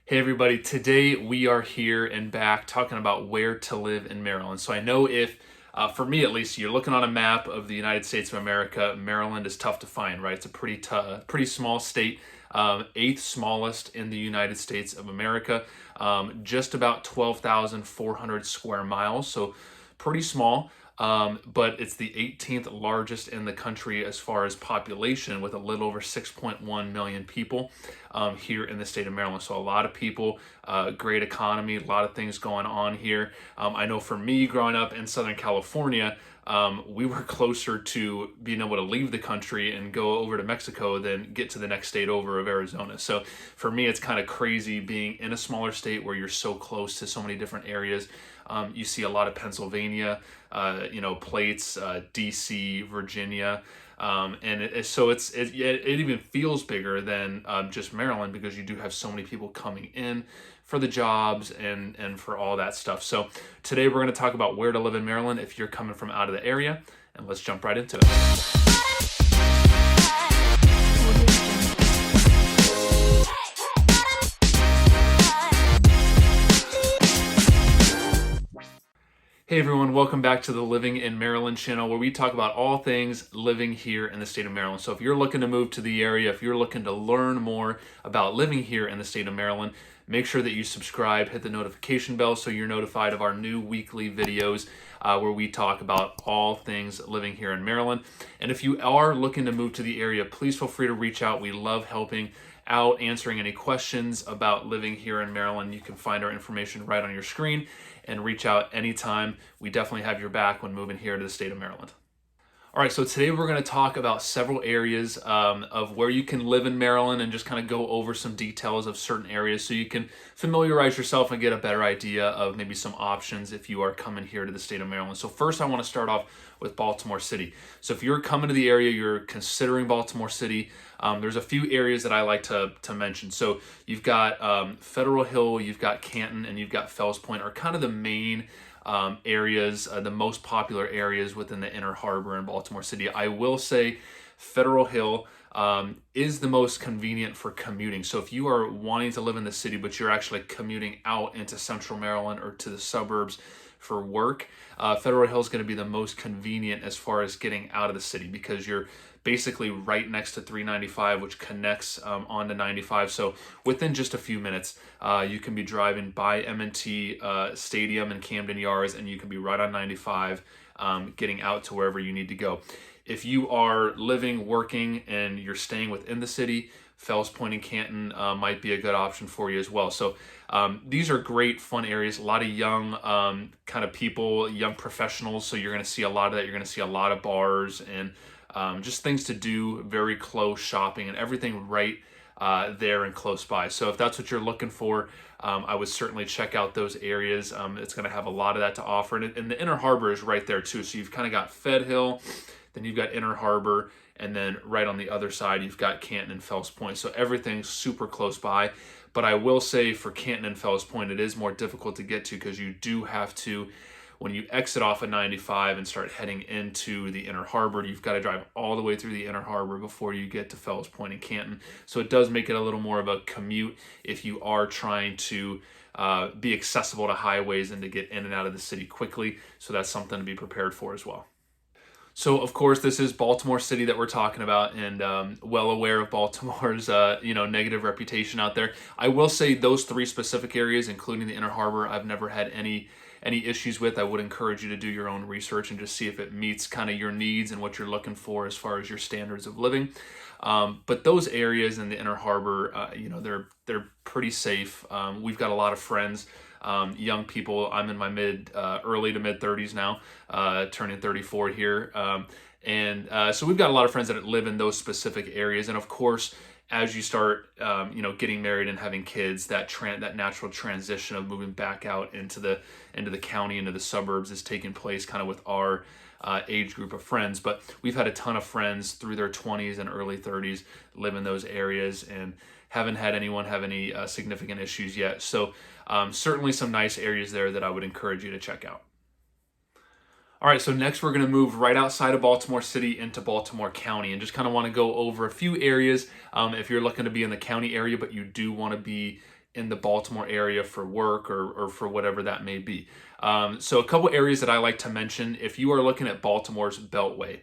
Hey everybody, today we are here and back talking about where to live in Maryland. So I know if, for me at least, you're looking on a map of the United States of America, Maryland is tough to find, right? It's a pretty small state, eighth smallest in the United States of America, just about 12,400 square miles, so pretty small. But it's the 18th largest in the country as far as population, with a little over 6.1 million people here in the state of Maryland. So a lot of people, great economy, a lot of things going on here. I know for me, growing up in Southern California, we were closer to being able to leave the country and go over to Mexico than get to the next state over of Arizona. So for me, it's kind of crazy being in a smaller state where you're so close to so many different areas. You see a lot of Pennsylvania, plates, DC, Virginia, and it even feels bigger than just Maryland, because you do have so many people coming in for the jobs and for all that stuff. So today we're going to talk about where to live in Maryland if you're coming from out of the area, and let's jump right into it. Hey everyone, welcome back to the Living in Maryland channel, where we talk about all things living here in the state of Maryland. So if you're looking to move to the area, if you're looking to learn more about living here in the state of Maryland, make sure that you subscribe, hit the notification bell so you're notified of our new weekly videos where we talk about all things living here in Maryland. And if you are looking to move to the area, please feel free to reach out. We love helping out, answering any questions about living here in Maryland. You can find our information right on your screen and reach out anytime. We definitely have your back when moving here to the state of Maryland. All right, so today we're going to talk about several areas of where you can live in Maryland, and just kind of go over some details of certain areas so you can familiarize yourself and get a better idea of maybe some options if you are coming here to the state of Maryland. So first I want to start off with Baltimore City. So if you're coming to the area, you're considering Baltimore City, there's a few areas that I like to mention. So you've got Federal Hill, you've got Canton, and you've got Fells Point are kind of the main areas, the most popular areas within the Inner Harbor in Baltimore City. I will say Federal Hill is the most convenient for commuting. So if you are wanting to live in the city, but you're actually commuting out into central Maryland or to the suburbs for work, Federal Hill is going to be the most convenient as far as getting out of the city, because you're basically right next to 395, which connects onto 95. So within just a few minutes, you can be driving by M&T Stadium and Camden Yards, and you can be right on 95, getting out to wherever you need to go. If you are living, working, and you're staying within the city, Fells Point and Canton might be a good option for you as well. So these are great, fun areas. A lot of young kind of people, young professionals. So you're going to see a lot of that. You're going to see a lot of bars and just things to do, very close, shopping, and everything right there and close by. So if that's what you're looking for, I would certainly check out those areas. It's going to have a lot of that to offer. And the Inner Harbor is right there too. So you've kind of got Fed Hill, then you've got Inner Harbor, and then right on the other side, you've got Canton and Fells Point. So everything's super close by. But I will say for Canton and Fells Point, it is more difficult to get to, because you do have to, when you exit off of 95 and start heading into the Inner Harbor, you've got to drive all the way through the Inner Harbor before you get to Fells Point and Canton. So it does make it a little more of a commute if you are trying to be accessible to highways and to get in and out of the city quickly. So that's something to be prepared for as well. So, of course, this is Baltimore City that we're talking about, and well aware of Baltimore's negative reputation out there. I will say those three specific areas, including the Inner Harbor, I've never had any issues with. I would encourage you to do your own research and just see if it meets kind of your needs and what you're looking for as far as your standards of living. But those areas in the Inner Harbor, they're pretty safe. We've got a lot of friends. Young people. I'm in my early to mid 30s now, turning 34 here. So we've got a lot of friends that live in those specific areas. And of course, as you start, getting married and having kids, that natural transition of moving back out into the county, into the suburbs, is taking place kind of with our age group of friends. But we've had a ton of friends through their 20s and early 30s live in those areas, and haven't had anyone have any significant issues yet. So certainly some nice areas there that I would encourage you to check out. All right, so next we're going to move right outside of Baltimore City into Baltimore County, and just kind of want to go over a few areas if you're looking to be in the county area, but you do want to be in the Baltimore area for work or for whatever that may be. So a couple areas that I like to mention if you are looking at Baltimore's Beltway.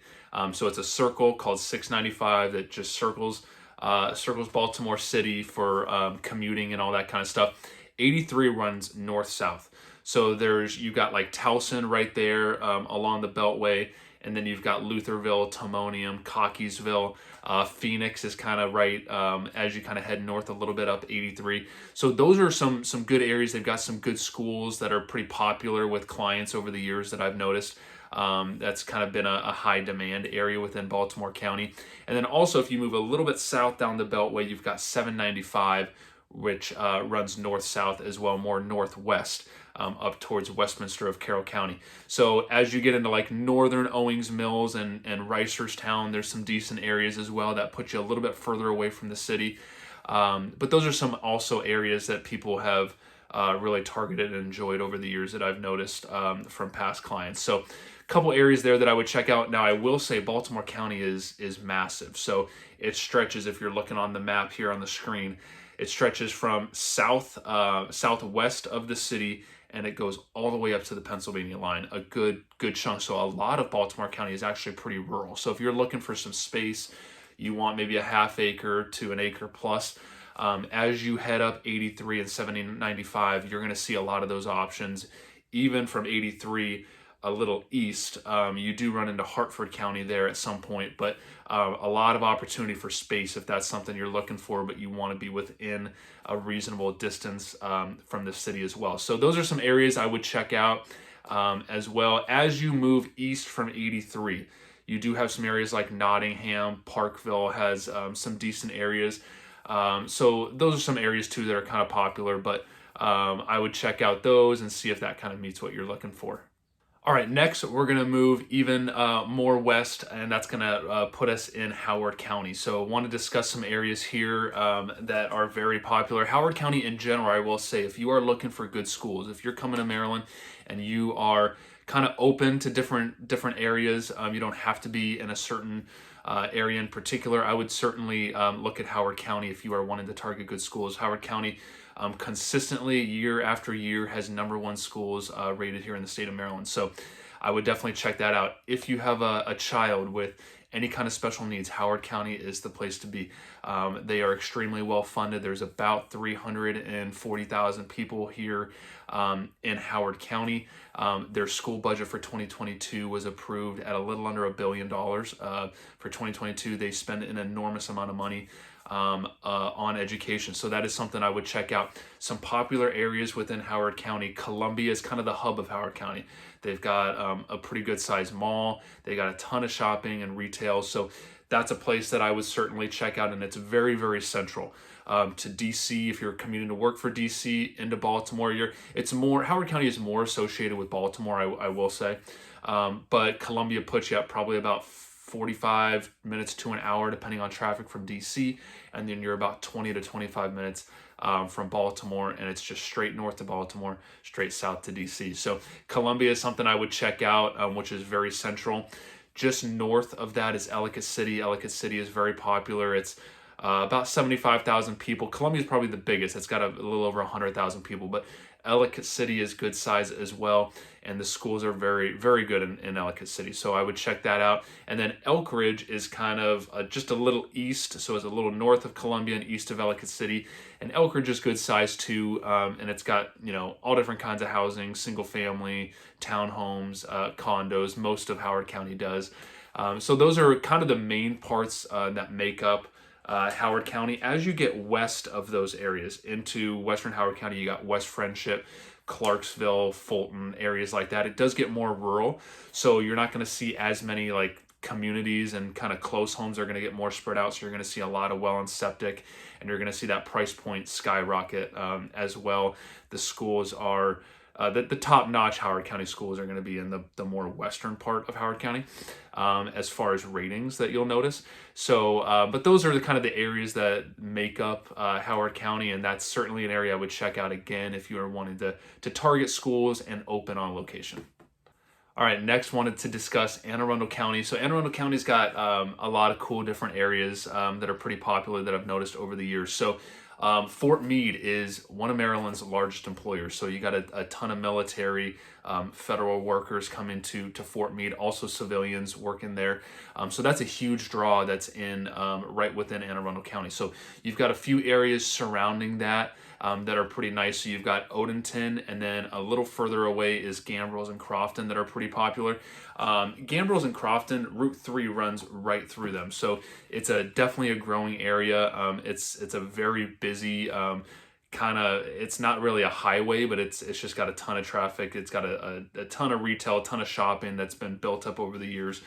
So it's a circle called 695 that just circles Baltimore City for commuting and all that kind of stuff. 83 runs north-south. So you've got like Towson right there along the Beltway, and then you've got Lutherville, Timonium, Cockeysville. Phoenix is kind of right as you kind of head north a little bit up 83. So those are some good areas. They've got some good schools that are pretty popular with clients over the years that I've noticed. That's kind of been a high demand area within Baltimore County. And then also if you move a little bit south down the Beltway, you've got 795, which runs north-south as well, more northwest. Up towards Westminster of Carroll County. So as you get into like northern Owings Mills and Reisterstown, there's some decent areas as well that put you a little bit further away from the city. But those are some also areas that people have really targeted and enjoyed over the years that I've noticed from past clients. So a couple areas there that I would check out. Now I will say Baltimore County is massive. So it stretches, if you're looking on the map here on the screen, it stretches from southwest of the city, and it goes all the way up to the Pennsylvania line, a good chunk. So a lot of Baltimore County is actually pretty rural. So if you're looking for some space, you want maybe a half acre to an acre plus, as you head up 83 and 795, you're going to see a lot of those options. Even from 83 a little east, you do run into Hartford County there at some point, but a lot of opportunity for space if that's something you're looking for, but you want to be within a reasonable distance from the city as well. So those are some areas I would check out as well. As you move east from 83, you do have some areas like Nottingham, Parkville has some decent areas. So those are some areas too that are kind of popular, but I would check out those and see if that kind of meets what you're looking for. All right, next we're going to move even more west, and that's going to put us in Howard County. So I want to discuss some areas here that are very popular. Howard County in general, I will say, if you are looking for good schools, if you're coming to Maryland and you are kind of open to different areas, you don't have to be in a certain area in particular. I would certainly look at Howard County if you are wanting to target good schools. Howard County consistently year after year has #1 schools rated here in the state of Maryland. So I would definitely check that out. If you have a child with any kind of special needs, Howard County is the place to be. They are extremely well funded. There's about 340,000 people here in Howard County. Their school budget for 2022 was approved at a little under $1 billion. For 2022, they spend an enormous amount of money on education. So that is something I would check out. Some popular areas within Howard County. Columbia is kind of the hub of Howard County. They've got a pretty good sized mall. They got a ton of shopping and retail. So that's a place that I would certainly check out, and it's very, very central to DC. If you're commuting to work for DC into Baltimore, Howard County is more associated with Baltimore, I will say. But Columbia puts you up probably about 45 minutes to an hour, depending on traffic from DC, and then you're about 20 to 25 minutes from Baltimore, and it's just straight north to Baltimore, straight south to DC. So Columbia is something I would check out, which is very central. Just north of that is Ellicott City. Ellicott City is very popular. It's about 75,000 people. Columbia is probably the biggest. It's got a little over 100,000 people, but Ellicott City is good size as well, and the schools are very, very good in Ellicott City. So I would check that out. And then Elk Ridge is kind of just a little east, so it's a little north of Columbia and east of Ellicott City. And Elk Ridge is good size too, and it's got all different kinds of housing, single family, townhomes, condos. Most of Howard County does. So those are kind of the main parts that make up Howard County. As you get west of those areas into western Howard County, you got West Friendship, Clarksville, Fulton, areas like that. It does get more rural, so you're not going to see as many like communities, and kind of close homes are going to get more spread out. So you're going to see a lot of well and septic, and you're going to see that price point skyrocket as well. The schools are the top-notch Howard County schools are going to be in the more western part of Howard County as far as ratings that you'll notice. So, but those are the kind of the areas that make up Howard County, and that's certainly an area I would check out again if you are wanting to target schools and open on location. All right, next wanted to discuss Anne Arundel County. So Anne Arundel County's got a lot of cool different areas that are pretty popular that I've noticed over the years. So Fort Meade is one of Maryland's largest employers. So you got a ton of military, federal workers come into Fort Meade, also civilians working there. So that's a huge draw that's in right within Arundel County. So you've got a few areas surrounding that that are pretty nice. So you've got Odenton, and then a little further away is Gambrels and Crofton that are pretty popular. Gambrels and Crofton, Route 3 runs right through them. So it's definitely a growing area. It's a very busy it's not really a highway, but it's just got a ton of traffic. It's got a ton of retail, a ton of shopping that's been built up over the years.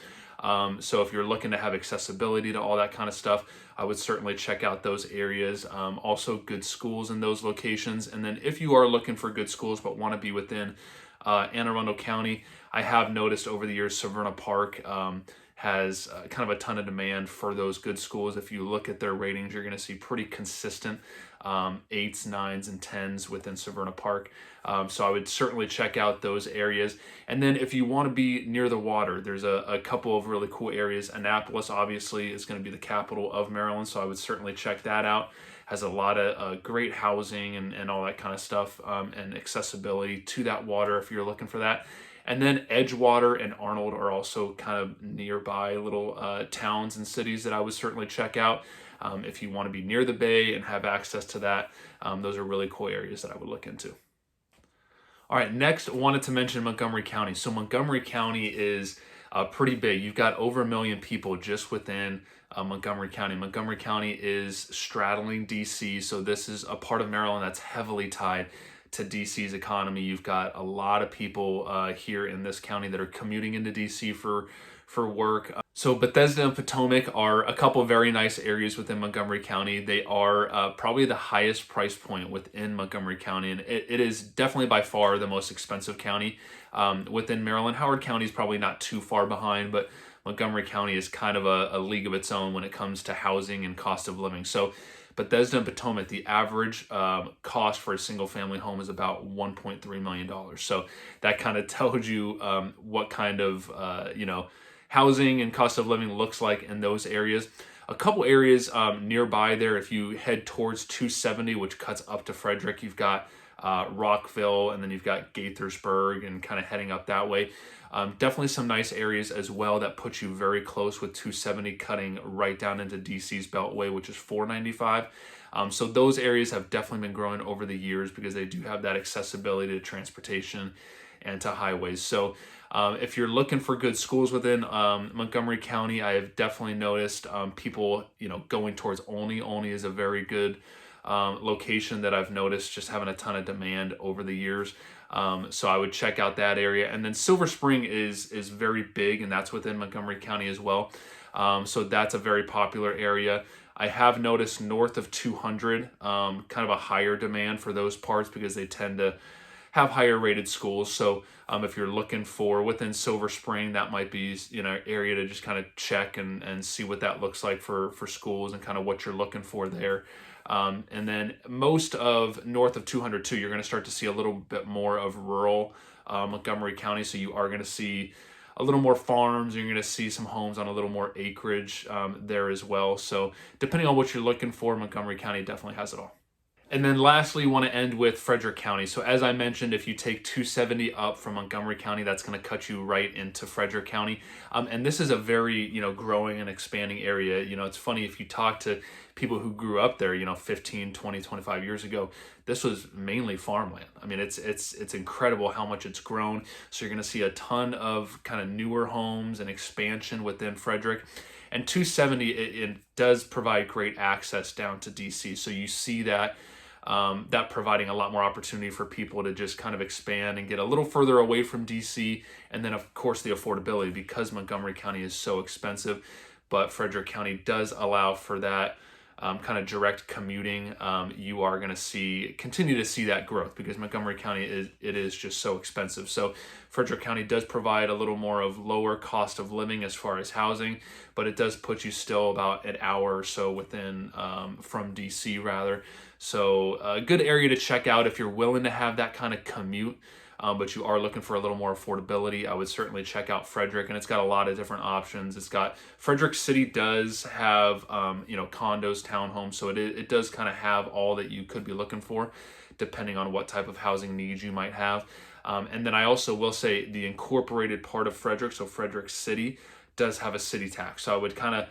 So if you're looking to have accessibility to all that kind of stuff, I would certainly check out those areas. Also good schools in those locations. And then if you are looking for good schools but want to be within Anne Arundel County, I have noticed over the years Severna Park has kind of a ton of demand for those good schools. If you look at their ratings, you're going to see pretty consistent 8s, 9s, and 10s within Severna Park. So I would certainly check out those areas. And then if you want to be near the water, there's a couple of really cool areas. Annapolis, obviously, is going to be the capital of Maryland, so I would certainly check that out. Has a lot of great housing and all that kind of stuff, and accessibility to that water if you're looking for that. And then Edgewater and Arnold are also kind of nearby little towns and cities that I would certainly check out. If you want to be near the bay and have access to that, those are really cool areas that I would look into. All right, next, I wanted to mention Montgomery County. So Montgomery County is pretty big. You've got over 1 million people just within Montgomery County. Montgomery County is straddling D.C., so this is a part of Maryland that's heavily tied to DC's economy. You've got a lot of people here in this county that are commuting into DC for work. So Bethesda and Potomac are a couple of very nice areas within Montgomery County. They are probably the highest price point within Montgomery County, and it is definitely by far the most expensive county within Maryland. Howard County is probably not too far behind, but Montgomery County is kind of a league of its own when it comes to housing and cost of living. So Bethesda and Potomac, the average cost for a single family home is about $1.3 million. So that kind of tells you what kind of, housing and cost of living looks like in those areas. A couple areas nearby there, if you head towards 270, which cuts up to Frederick, you've got Rockville, and then you've got Gaithersburg and kind of heading up that way. Definitely some nice areas as well that put you very close with 270 cutting right down into DC's Beltway, which is 495. So those areas have definitely been growing over the years because they do have that accessibility to transportation and to highways. So if you're looking for good schools within Montgomery County, I have definitely noticed people, going towards Olney. Olney is a very good location that I've noticed just having a ton of demand over the years. So I would check out that area. And then Silver Spring is very big, and that's within Montgomery County as well. So that's a very popular area. I have noticed north of 200, kind of a higher demand for those parts because they tend to have higher rated schools. So if you're looking for within Silver Spring, that might be area to just kind of check and see what that looks like for schools and kind of what you're looking for there. And then most of north of 202, you're going to start to see a little bit more of rural Montgomery County. So you are going to see a little more farms. You're going to see some homes on a little more acreage there as well. So depending on what you're looking for, Montgomery County definitely has it all. And then lastly, you want to end with Frederick County. So as I mentioned, if you take 270 up from Montgomery County, that's going to cut you right into Frederick County. And this is a very, growing and expanding area. It's funny, if you talk to people who grew up there, 15, 20, 25 years ago, this was mainly farmland. I mean, it's incredible how much it's grown. So you're going to see a ton of kind of newer homes and expansion within Frederick. And 270, it does provide great access down to DC. So you see that providing a lot more opportunity for people to just kind of expand and get a little further away from DC. And then, of course, the affordability, because Montgomery County is so expensive, but Frederick County does allow for that kind of direct commuting. You are going to continue to see that growth because Montgomery County is just so expensive. So Frederick County does provide a little more of lower cost of living as far as housing, but it does put you still about an hour or so within from DC rather. So a good area to check out if you're willing to have that kind of commute. but you are looking for a little more affordability, I would certainly check out Frederick, and it's got a lot of different options. It's got, Frederick City does have, condos, townhomes, so it does kind of have all that you could be looking for, depending on what type of housing needs you might have. And then I also will say the incorporated part of Frederick, so Frederick City, does have a city tax. So I would kind of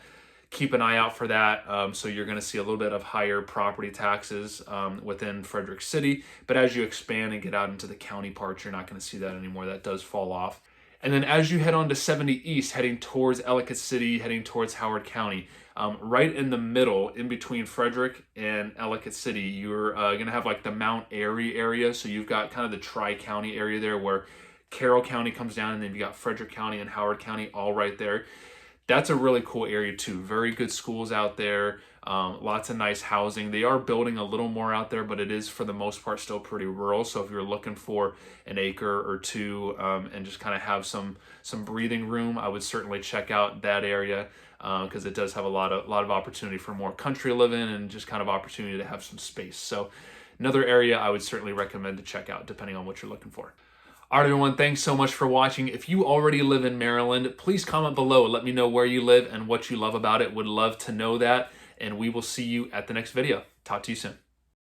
keep an eye out for that. So you're going to see a little bit of higher property taxes within Frederick City. But as you expand and get out into the county parts, you're not going to see that anymore. That does fall off. And then as you head on to 70 East, heading towards Ellicott City, heading towards Howard County, right in the middle, in between Frederick and Ellicott City, you're going to have like the Mount Airy area. So you've got kind of the Tri-County area there where Carroll County comes down, and then you got Frederick County and Howard County all right there. That's a really cool area too. Very good schools out there. Lots of nice housing. They are building a little more out there, but it is for the most part still pretty rural. So if you're looking for an acre or two and just kind of have some breathing room, I would certainly check out that area because it does have a lot of opportunity for more country living and just kind of opportunity to have some space. So another area I would certainly recommend to check out depending on what you're looking for. All right, everyone, thanks so much for watching. If you already live in Maryland, please comment below. Let me know where you live and what you love about it. Would love to know that. And we will see you at the next video. Talk to you soon.